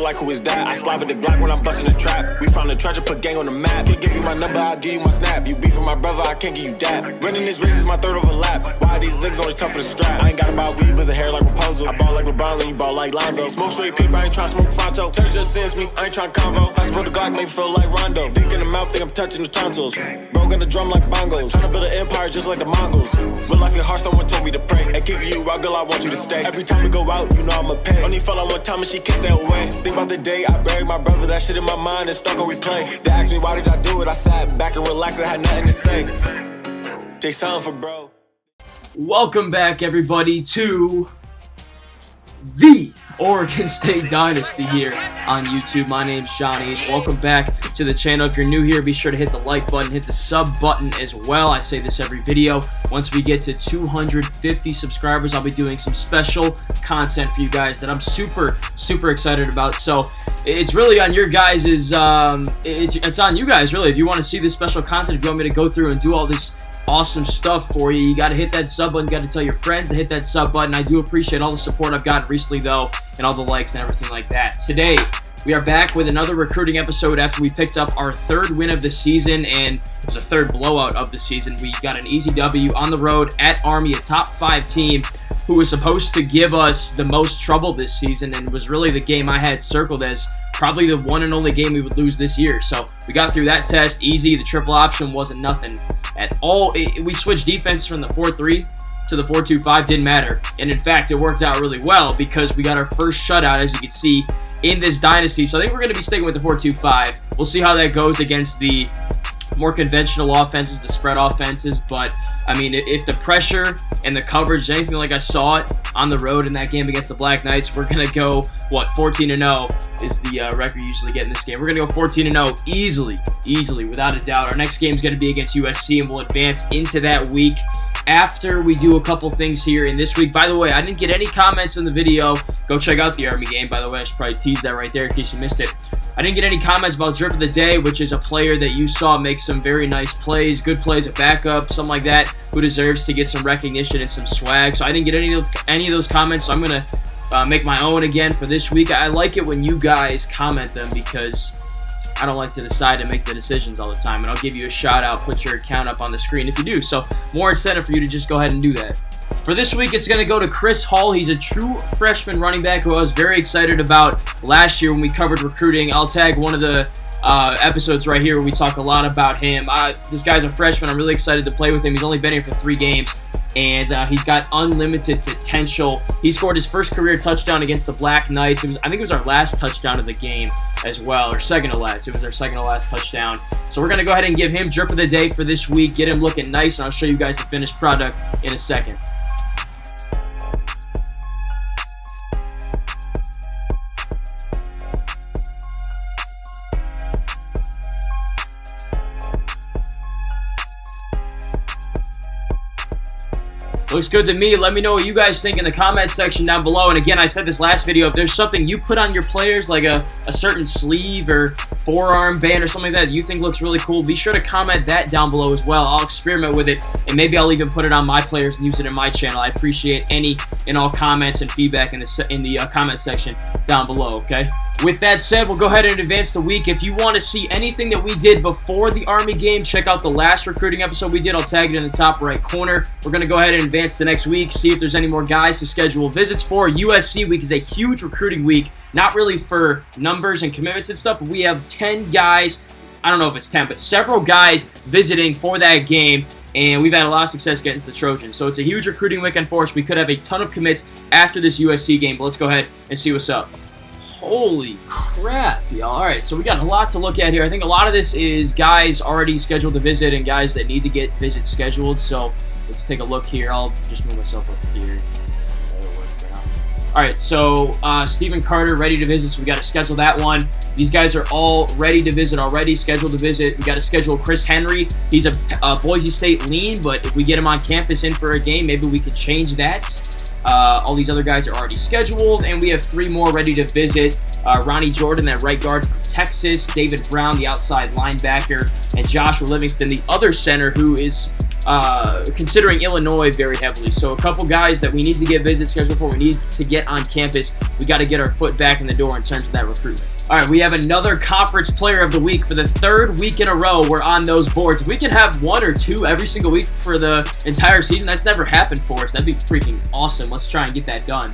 like who is that? I slide with the Glock when I'm busting the trap. We found the treasure, put gang on the map. Can't give you my number, I'll give you my snap. You beef with my brother, I can't give you that. Running this race is my third overlap. Why are these niggas only tough for the strap? I ain't got about weavers and hair like Rapunzel. I ball like LeBron, then you ball like Lonzo. Smoke straight paper, I ain't tryna smoke Fonto. Turn just sends me, I ain't tryna convo. I spilled the Glock, make me feel like Rondo. Dick in the mouth, think I'm touching the tonsils. Bro got the drum like bongos. Tryna build an empire just like the Mongols. Real life get hard, someone told me to pray. And kick you out, girl, I want you to stay. Every time we go out, you know I'ma pay. Only fell on one time and she kissed that away. Think about the day I buried my brother, that shit in my mind is stuck on replay. They asked me why did I do it, I sat back and relaxed and had nothing to say. Take something for bro. Welcome back, everybody, to the Oregon State Dynasty here on YouTube. My name's Johnny. Welcome back to the channel. If you're new here, be sure to hit the like button, hit the sub button as well. I say this every video. Once we get to 250 subscribers, I'll be doing some special content for you guys that I'm super excited about. So it's really on your guys' it's on you guys, really. If you want to see this special content, if you want me to go through and do all this awesome stuff for you, you got to hit that sub button. You got to tell your friends to hit that sub button. I do appreciate all the support I've gotten recently, though, and all the likes and everything like that. Today, we are back with another recruiting episode after we picked up our third win of the season, and it was a third blowout of the season. We got an easy W on the road at Army, a top 5 team who was supposed to give us the most trouble this season, and was really the game I had circled as probably the one and only game we would lose this year. So we got through that test easy. The triple option wasn't nothing at all. We switched defense from the 4-3 to the 4-2-5, didn't matter. And in fact, it worked out really well because we got our first shutout, as you can see, in this dynasty. So I think we're going to be sticking with the 4-2-5. We'll see how that goes against the more conventional offenses, the spread offenses. But I mean, if the pressure and the coverage is anything like I saw it on the road in that game against the Black Knights, we're going to go, 14-0 is the record you usually get in this game. We're going to go 14-0 easily, without a doubt. Our next game is going to be against USC, and we'll advance into that week after we do a couple things here in this week. By the way, I didn't get any comments in the video. Go check out the Army game, by the way. I should probably tease that right there in case you missed it. I didn't get any comments about Drip of the Day, which is a player that you saw make some very nice plays, good plays at backup, something like that, who deserves to get some recognition and some swag. So I didn't get any of those comments, so I'm going to make my own again for this week. I like it when you guys comment them because I don't like to decide and make the decisions all the time. And I'll give you a shout out, put your account up on the screen if you do. So more incentive for you to just go ahead and do that. For this week, it's going to go to Chris Hall. He's a true freshman running back who I was very excited about last year when we covered recruiting. I'll tag one of the episodes right here where we talk a lot about him. This guy's a freshman. I'm really excited to play with him. He's only been here for 3 games, and he's got unlimited potential. He scored his first career touchdown against the Black Knights. I think it was our last touchdown of the game as well, or second to last. It was our second to last touchdown. So we're going to go ahead and give him Drip of the Day for this week, get him looking nice, and I'll show you guys the finished product in a second. Looks good to me. Let me know what you guys think in the comment section down below. And again, I said this last video, if there's something you put on your players, like a certain sleeve or forearm band or something like that you think looks really cool, be sure to comment that down below as well. I'll experiment with it, and maybe I'll even put it on my players and use it in my channel. I appreciate any and all comments and feedback in the comment section down below, okay? With that said, we'll go ahead and advance the week. If you want to see anything that we did before the Army game, check out the last recruiting episode we did. I'll tag it in the top right corner. We're going to go ahead and advance to next week, see if there's any more guys to schedule visits for. USC week is a huge recruiting week, not really for numbers and commitments and stuff, but we have 10 guys, I don't know if it's 10, but several guys visiting for that game, and we've had a lot of success against the Trojans. So it's a huge recruiting weekend for us. We could have a ton of commits after this USC game, but let's go ahead and see what's up. Holy crap, y'all. All right, so we got a lot to look at here. I think a lot of this is guys already scheduled to visit and guys that need to get visits scheduled. So let's take a look here. I'll just move myself up here. All right, so Stephen Carter ready to visit, so we got to schedule that one. These guys are all ready to visit already, scheduled to visit. We got to schedule Chris Henry. He's a Boise State lean, but if we get him on campus in for a game, maybe we could change that. All these other guys are already scheduled, and we have 3 more ready to visit. Ronnie Jordan, that right guard from Texas, David Brown, the outside linebacker, and Joshua Livingston, the other center, who is considering Illinois very heavily. So a couple guys that we need to get visits scheduled for, we need to get on campus. We got to get our foot back in the door in terms of that recruitment. All right, we have another Conference Player of the Week for the third week in a row. We're on those boards. If we can have one or two every single week for the entire season, that's never happened for us. That'd be freaking awesome. Let's try and get that done.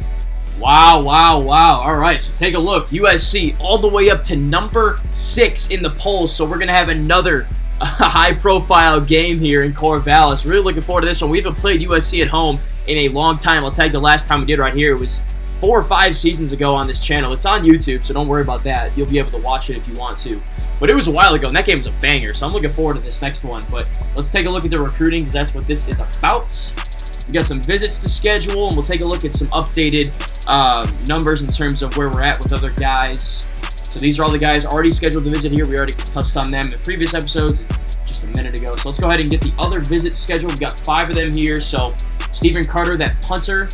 Wow. All right, so take a look. USC all the way up to number 6 in the polls. So we're going to have another high-profile game here in Corvallis. Really looking forward to this one. We haven't played USC at home in a long time. I'll tell you the last time we did right here, it was 4 or 5 seasons ago on this channel. It's on YouTube, so don't worry about that. You'll be able to watch it if you want to. But it was a while ago, and that game was a banger, so I'm looking forward to this next one. But let's take a look at the recruiting, because that's what this is about. We got some visits to schedule, and we'll take a look at some updated numbers in terms of where we're at with other guys. So these are all the guys already scheduled to visit here. We already touched on them in previous episodes just a minute ago. So let's go ahead and get the other visits scheduled. We've got 5 of them here. So Stephen Carter, that punter,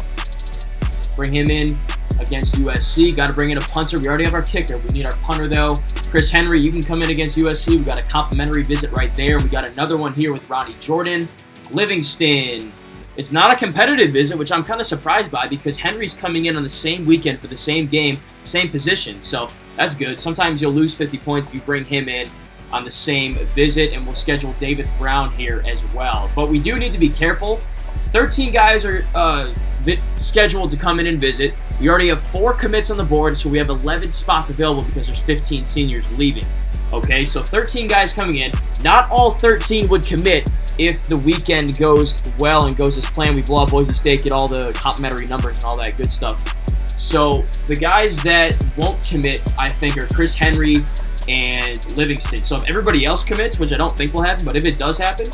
bring him in against USC. Got to bring in a punter. We already have our kicker. We need our punter, though. Chris Henry, you can come in against USC. We got a complimentary visit right there. We got another one here with Ronnie Jordan. Livingston. It's not a competitive visit, which I'm kind of surprised by because Henry's coming in on the same weekend for the same game, same position. So that's good. Sometimes you'll lose 50 points if you bring him in on the same visit, and we'll schedule David Brown here as well. But we do need to be careful. 13 guys are scheduled to come in and visit. We already have 4 commits on the board, so we have 11 spots available because there's 15 seniors leaving. Okay, so 13 guys coming in. Not all 13 would commit if the weekend goes well and goes as planned. We blow out Boise State, get all the complimentary numbers and all that good stuff. So the guys that won't commit, I think, are Chris Henry and Livingston. So if everybody else commits, which I don't think will happen, but if it does happen,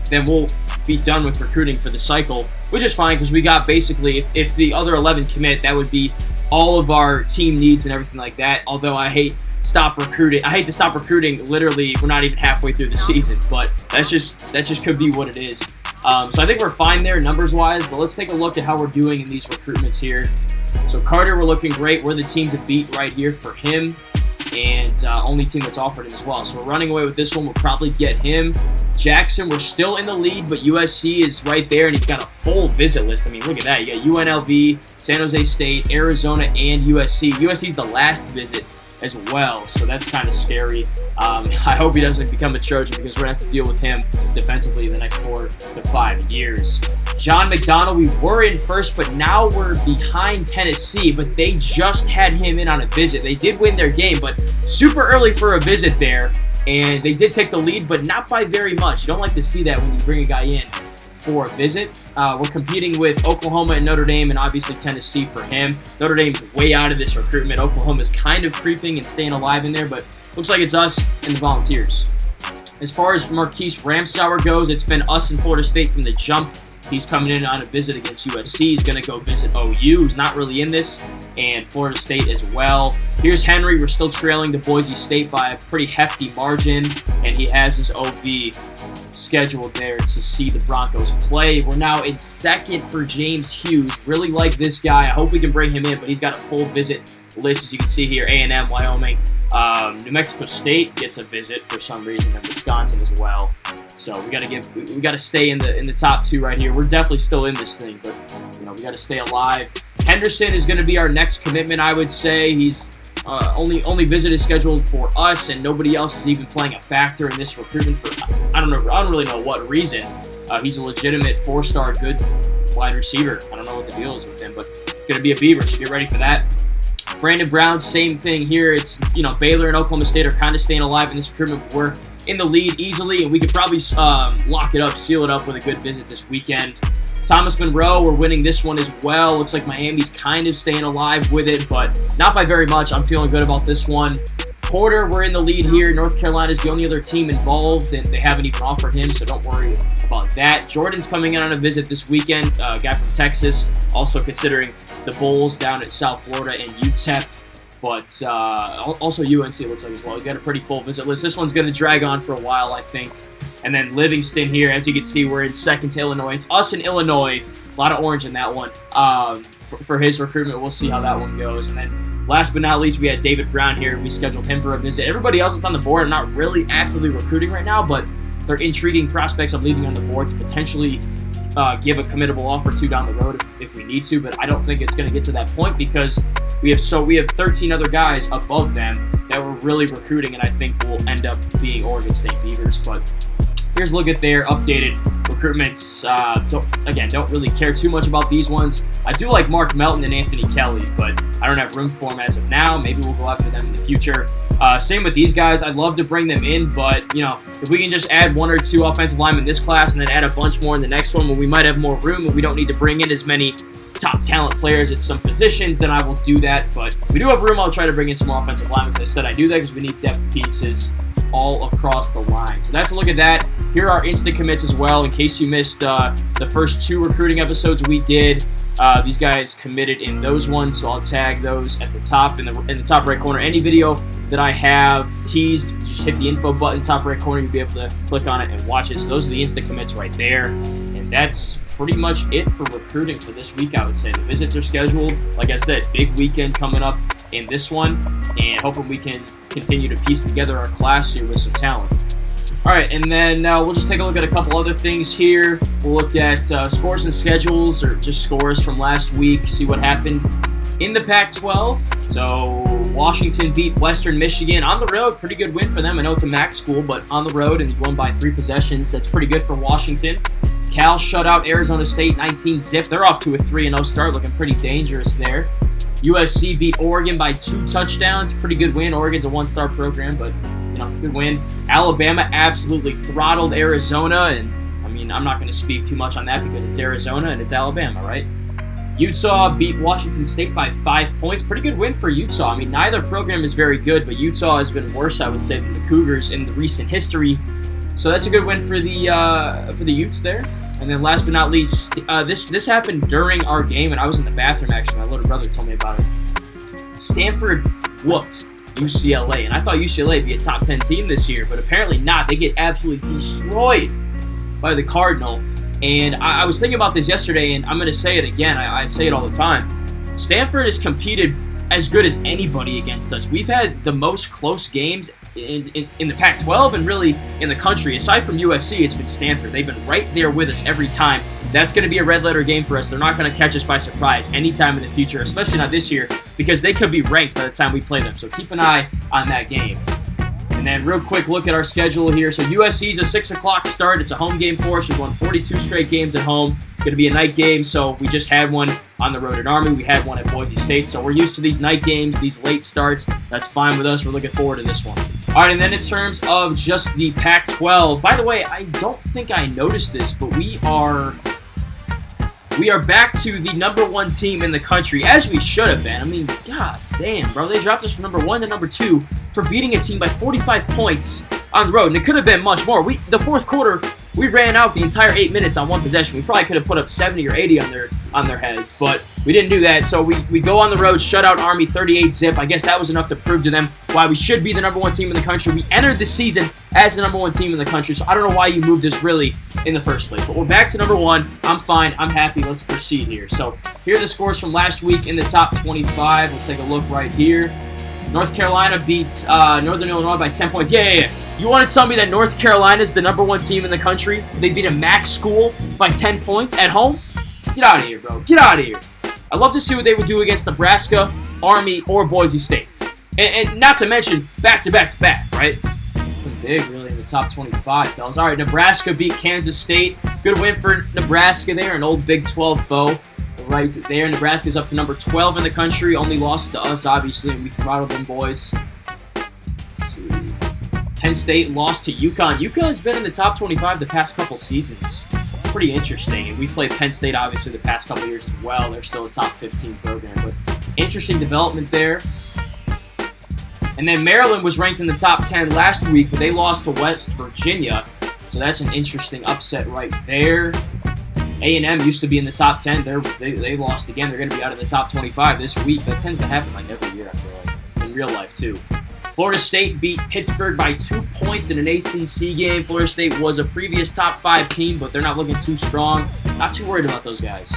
then we'll be done with recruiting for the cycle, which is fine because we got basically, if the other 11 commit, that would be all of our team needs and everything like that. Although I hate to stop recruiting. Literally, we're not even halfway through the season, but that just could be what it is. So I think we're fine there numbers-wise, but let's take a look at how we're doing in these recruitments here. So Carter, we're looking great. We're the team to beat right here for him, and only team that's offered him as well. So we're running away with this one. We'll probably get him. Jackson, we're still in the lead, but USC is right there, and he's got a full visit list. I mean, look at that. You got UNLV, San Jose State, Arizona, and USC. USC's the last visit as well, so that's kind of scary. I hope he doesn't become a Trojan because we're going to have to deal with him defensively in the next 4 to 5 years. John McDonald, we were in first, but now we're behind Tennessee, but they just had him in on a visit. They did win their game, but super early for a visit there, and they did take the lead, but not by very much. You don't like to see that when you bring a guy in for a visit. We're competing with Oklahoma and Notre Dame, and obviously Tennessee for him. Notre Dame's way out of this recruitment. Oklahoma's kind of creeping and staying alive in there, but looks like it's us and the Volunteers. As far as Marquise Ramsauer goes, it's been us and Florida State from the jump. He's coming in on a visit against USC. He's going to go visit OU, who's not really in this, and Florida State as well. Here's Henry. We're still trailing to Boise State by a pretty hefty margin, and he has his OV scheduled there to see the Broncos play. We're now in second for James Hughes. Really like this guy. I hope we can bring him in, but he's got a full visit list, as you can see here. A&M, Wyoming, New Mexico State gets a visit for some reason, and Wisconsin as well. So we got to stay in the top 2 right here. We're definitely still in this thing, but we got to stay alive. Henderson is going to be our next commitment, I would say. He's only visit is scheduled for us, and nobody else is even playing a factor in this recruitment for I don't really know what reason. He's a legitimate 4-star good wide receiver. I don't know what the deal is with him, but going to be a Beaver, so get ready for that. Brandon Brown, same thing here. It's Baylor and Oklahoma State are kind of staying alive in this recruitment. We're in the lead easily, and we could probably lock it up, seal it up with a good visit this weekend. Thomas Monroe, we're winning this one as well. Looks like Miami's kind of staying alive with it, but not by very much. I'm feeling good about this one. Porter, we're in the lead here. North Carolina is the only other team involved, and they haven't even offered him, so don't worry about that. Jordan's coming in on a visit this weekend, a guy from Texas, also considering the Bulls down at South Florida and UTEP, but also UNC it looks like as well. He's got a pretty full visit list. This one's going to drag on for a while, I think. And then Livingston here, as you can see, we're in second to Illinois. It's us in Illinois. A lot of orange in that one. For his recruitment, we'll see how that one goes. And then last but not least, we had David Brown here. We scheduled him for a visit. Everybody else that's on the board, I'm not really actively recruiting right now, but they're intriguing prospects I'm leaving on the board to potentially give a committable offer to down the road if we need to, but I don't think it's going to get to that point because we have 13 other guys above them that we're really recruiting, and I think will end up being Oregon State Beavers. But here's a look at their updated recruitments. Don't really care too much about these ones. I do like Mark Melton and Anthony Kelly, but I don't have room for them as of now. Maybe we'll go after them in the future. Same with these guys. I'd love to bring them in, but if we can just add 1 or 2 offensive linemen in this class and then add a bunch more in the next one when we might have more room and we don't need to bring in as many top talent players at some positions, then I will do that. But if we do have room, I'll try to bring in some more offensive linemen. As I said, I do that because we need depth pieces all across the line. So that's a look at that. Here are instant commits as well. In case you missed the first 2 recruiting episodes we did, these guys committed in those ones, so I'll tag those at the top in the top right corner. Any video that I have teased, just hit the info button top right corner. You'll be able to click on it and watch it. So those are the instant commits right there, and that's pretty much it for recruiting for this week. I would say the visits are scheduled. Like I said, big weekend coming up in this one, and hoping we can continue to piece together our class here with some talent. All right, and then we'll just take a look at a couple other things here. We'll look at scores and schedules, or just scores from last week, see what happened in the Pac-12. So Washington beat Western Michigan on the road. Pretty good win for them. I know it's a MAC school, but on the road and won by 3 possessions. That's pretty good for Washington. Cal shut out Arizona State 19-zip. They're off to a 3-0 start, looking pretty dangerous there. USC beat Oregon by 2 touchdowns. Pretty good win. Oregon's a 1-star program, but good win. Alabama absolutely throttled Arizona, and I'm not going to speak too much on that because it's Arizona and it's Alabama, right? Utah beat Washington State by 5 points. Pretty good win for Utah. Neither program is very good, but Utah has been worse, I would say, than the Cougars in the recent history. So that's a good win for the Utes there. And then last but not least, this happened during our game, and I was in the bathroom actually. My little brother told me about it. Stanford whooped UCLA, and I thought UCLA would be a top 10 team this year, but apparently not. They get absolutely destroyed by the Cardinal. And I was thinking about this yesterday, and I'm going to say it again. I say it all the time. Stanford has competed as good as anybody against us. We've had the most close games in the Pac-12 and really in the country. Aside from USC, it's been Stanford. They've been right there with us every time. That's going to be a red letter game for us. They're not going to catch us by surprise anytime in the future, especially not this year, because they could be ranked by the time we play them. So keep an eye on that game. And then real quick look at our schedule here. So USC's a 6 o'clock start. It's a home game for us. We've won 42 straight games at home. It's going to be a night game, so we just had one on the road at Army. We had one at Boise State, so we're used to these night games, these late starts. That's fine with us. We're looking forward to this one. All right, and then in terms of just the Pac-12, by the way, I don't think I noticed this, but we are back to the #1 team in the country, as we should have been. God damn, bro. They dropped us from #1 to #2 for beating a team by 45 points on the road, and it could have been much more. The fourth quarter, we ran out the entire 8 minutes on one possession. We probably could have put up 70 or 80 on their heads, but we didn't do that. So we go on the road, shut out Army 38-zip. I guess that was enough to prove to them why we should be the #1 team in the country. We entered the season as the #1 team in the country, so I don't know why you moved us really in the first place. But we're back to #1. I'm fine. I'm happy. Let's proceed here. So here are the scores from last week in the top 25. We'll take a look right here. North Carolina beats Northern Illinois by 10 points. Yeah. You want to tell me that North Carolina is the #1 team in the country? They beat a MAC school by 10 points at home? Get out of here, bro. Get out of here. I'd love to see what they would do against Nebraska, Army, or Boise State. And not to mention back-to-back, right? Big, really, in the top 25, fellas. All right, Nebraska beat Kansas State. Good win for Nebraska there, an old Big 12 foe. Right there, Nebraska's up to #12 in the country. Only lost to us, obviously, and we throttled them boys. Let's see. Penn State lost to UConn. UConn's been in the top 25 the past couple seasons. Pretty interesting. And we played Penn State, obviously, the past couple years as well. They're still a top 15 program, but interesting development there. And then Maryland was ranked in the top 10 last week, but they lost to West Virginia. So that's an interesting upset right there. A&M used to be in the top 10. They lost again. They're going to be out of the top 25 this week. That tends to happen like every year, I feel like, in real life too. Florida State beat Pittsburgh by 2 points in an ACC game. Florida State was a previous top 5 team, but they're not looking too strong. Not too worried about those guys.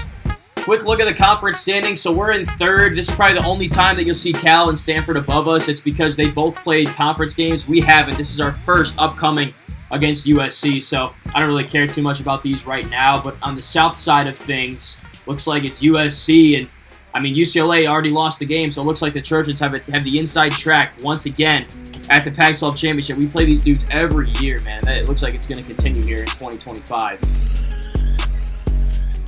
Quick look at the conference standings. So we're in 3rd. This is probably the only time that you'll see Cal and Stanford above us. It's because they both played conference games. We haven't. This is our first upcoming against USC, so I don't really care too much about these right now. But on the south side of things, looks like it's USC, and I mean, UCLA already lost the game, so it looks like the Trojans have the inside track once again at the Pac-12 Championship. We play these dudes every year, man. It looks like it's going to continue here in 2025.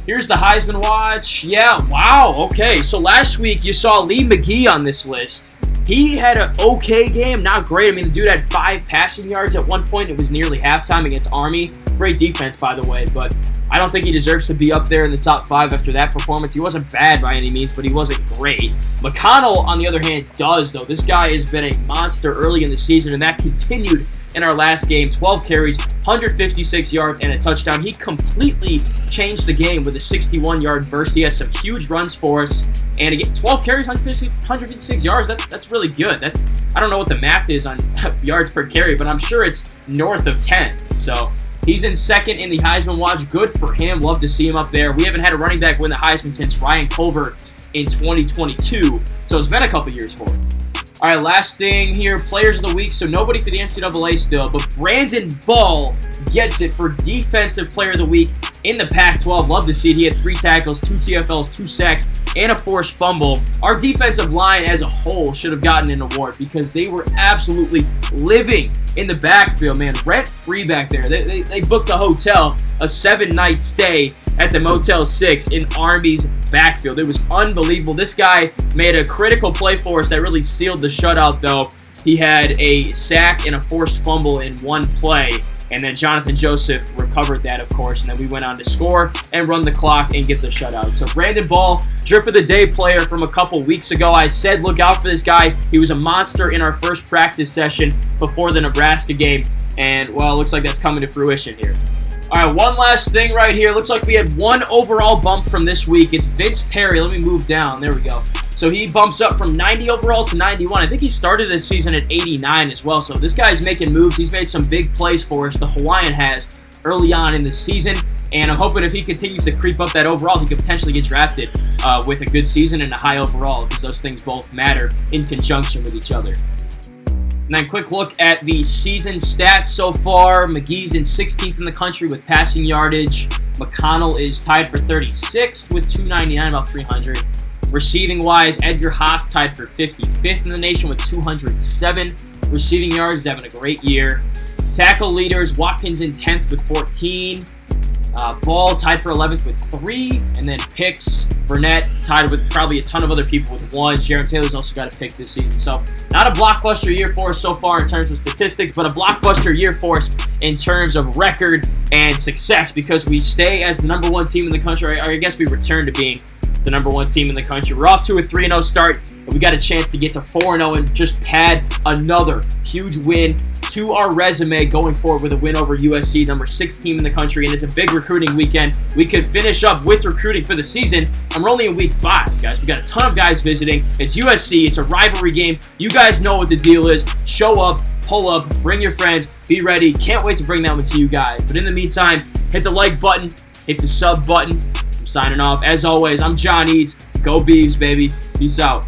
Here's the Heisman Watch. Yeah, wow, okay. So last week you saw Lee McGee on this list. He had an okay game, not great. I mean, the dude had 5 passing yards at one point. It was nearly halftime against Army. Great defense, by the way, but I don't think he deserves to be up there in the top 5 after that performance. He wasn't bad by any means, but he wasn't great. McConnell, on the other hand, does, though. This guy has been a monster early in the season, and that continued in our last game. 12 carries, 156 yards, and a touchdown. He completely changed the game with a 61-yard burst. He had some huge runs for us. And again, 12 carries, 156 yards, that's really good. I don't know what the math is on yards per carry, but I'm sure it's north of 10. So he's in second in the Heisman Watch. Good for him. Love to see him up there. We haven't had a running back win the Heisman since Ryan Culver in 2022. So it's been a couple years for him. All right, last thing here, Players of the Week. So nobody for the NCAA still, but Brandon Ball gets it for Defensive Player of the Week in the Pac-12. Love to see it. He had 3 tackles, 2 TFLs, 2 sacks, and a forced fumble. Our defensive line as a whole should have gotten an award because they were absolutely living in the backfield, man. Rent-free back there. They booked a hotel, a 7-night stay at the Motel 6 in Army's backfield. It was unbelievable. This guy made a critical play for us that really sealed the shutout, though. He had a sack and a forced fumble in one play, and then Jonathan Joseph recovered that, of course, and then we went on to score and run the clock and get the shutout. So Brandon Ball, Drip of the Day player from a couple weeks ago. I said look out for this guy. He was a monster in our first practice session before the Nebraska game, and, well, it looks like that's coming to fruition here. All right, one last thing right here. Looks like we had one overall bump from this week. It's Vince Perry. Let me move down. There we go. So he bumps up from 90 overall to 91. I think he started the season at 89 as well. So this guy's making moves. He's made some big plays for us. The Hawaiian has early on in the season. And I'm hoping if he continues to creep up that overall, he could potentially get drafted with a good season and a high overall, because those things both matter in conjunction with each other. And then quick look at the season stats so far. McGee's in 16th in the country with passing yardage. McConnell is tied for 36th with 299, about 300. Receiving-wise, Edgar Haas tied for 55th in the nation with 207 receiving yards. He's having a great year. Tackle leaders, Watkins in 10th with 14. Ball tied for 11th with 3. And then picks, Burnett tied with probably a ton of other people with 1. Jaron Taylor's also got a pick this season. So not a blockbuster year for us so far in terms of statistics, but a blockbuster year for us in terms of record and success, because we stay as the number 1 team in the country. Or I guess we return to being the number 1 team in the country. We're off to a 3-0 start, and we got a chance to get to 4-0 and just pad another huge win to our resume going forward with a win over USC, number 6 team in the country, and it's a big recruiting weekend. We could finish up with recruiting for the season, and we're only in week 5, guys. We got a ton of guys visiting. It's USC. It's a rivalry game. You guys know what the deal is. Show up, pull up, bring your friends, be ready. Can't wait to bring that one to you guys. But in the meantime, hit the like button, hit the sub button. I'm signing off. As always, I'm John Eads. Go Beavs, baby. Peace out.